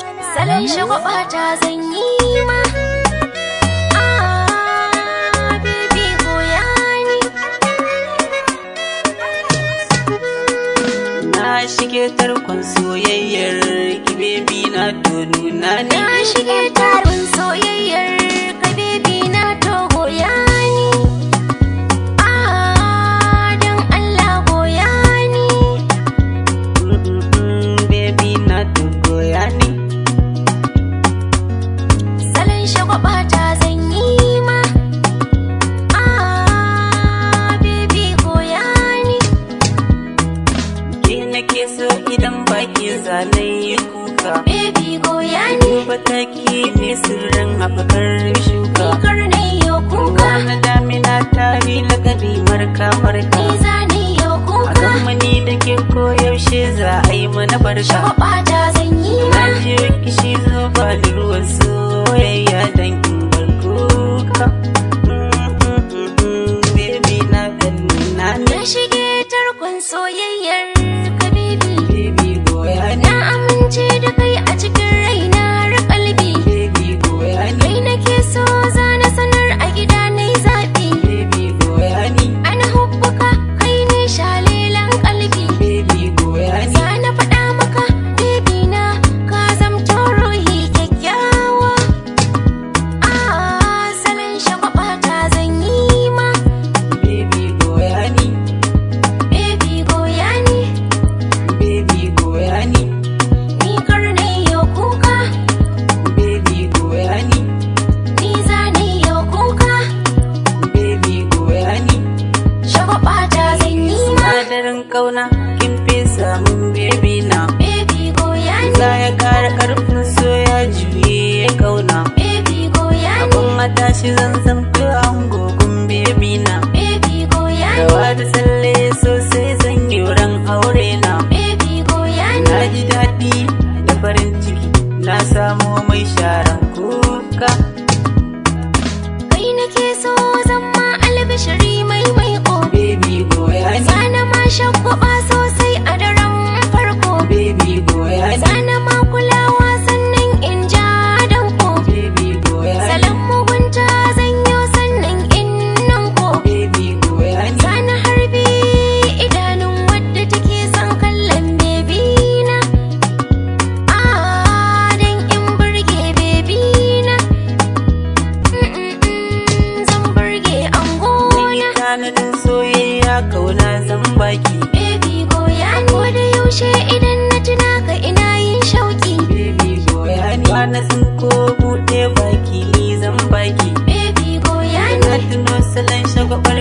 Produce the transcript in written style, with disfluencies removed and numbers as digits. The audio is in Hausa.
salon shagwaba ta zan yi ma. Baby goya ni. Na shige tarkon soyayyar ki baby na to nuna ni. Na shige tarkon soyayyar ka baby na to goya ni. Dan Allah goya ni. Baby na to goya ni. Salon shagwaba ta zan yi ma. Baby goya ni. Ke nake so idan baki zanayi kuka. Baby goya ni. Duba taki ne sirrin haɓakar shuka. Kar na yau kuka. Na damina tari lakabi marka marka. Ni za ni yau A kuka. gammani da ke koyaushe za a yi mana barka. Shagwaba ta zan yi Na ma. je kishi zuba ni ruwan soyayya dan in bar kuka. Baby na ganni na Na ne. shige tarkon soyayyar ka baby. Baby goya ni. Na amince da kai a cikin raina har kalbi. Baby goya ni. Kai nake so za na sanar a gida na yi zaɓi. Baby goya ni. Ana hubbuka kai ne shalilan kalbi. Baby goya ni. Za na faɗa maka baby na ka zamto ruhi kyakkyawa. Salon shagwaba ta zan yi ma. Baby goya ni. Baby goya ni. Baby goya ni. Ni kar na yau kuka. Baby goya ni. Ni za ni yau kuka. Baby goya ni. Shagwaba ta zan yi ma. Sinadarin kauna kin fesa min baby na. Baby goya ni. Za ya kara karfin soya juye kauna. Baby goya ni. Abun matashi zan zamto an gogun baby na. Baby goya ni. Rawa da tsalle sosai zan yi ran aure na. Baby goya ni. Na ji daɗi da farin ciki na samo mai sharan kuka. Kai nake so zan ma albishiri mai maiko. Baby goya ni. Zana ma shagwaba sosai a daren farko. Baby goya ni. Zana ma kulawa sannan in ja danko. Baby goya ni. Salon mugunta zan yo sannan in nanko. Baby goya ni. Zana harbi idanun wadda take son kallon baby na. Dan in burge baby na. Zan burge Ni angona. tanadin soyayya kauna zan baki. Baby goya ni. Ko da yaushe idan na tuna ka ina yin shauki. Baby goya ni. Bana ko buɗe baki ni zan baki. Baby goya Na ni. tuno salon shagwabar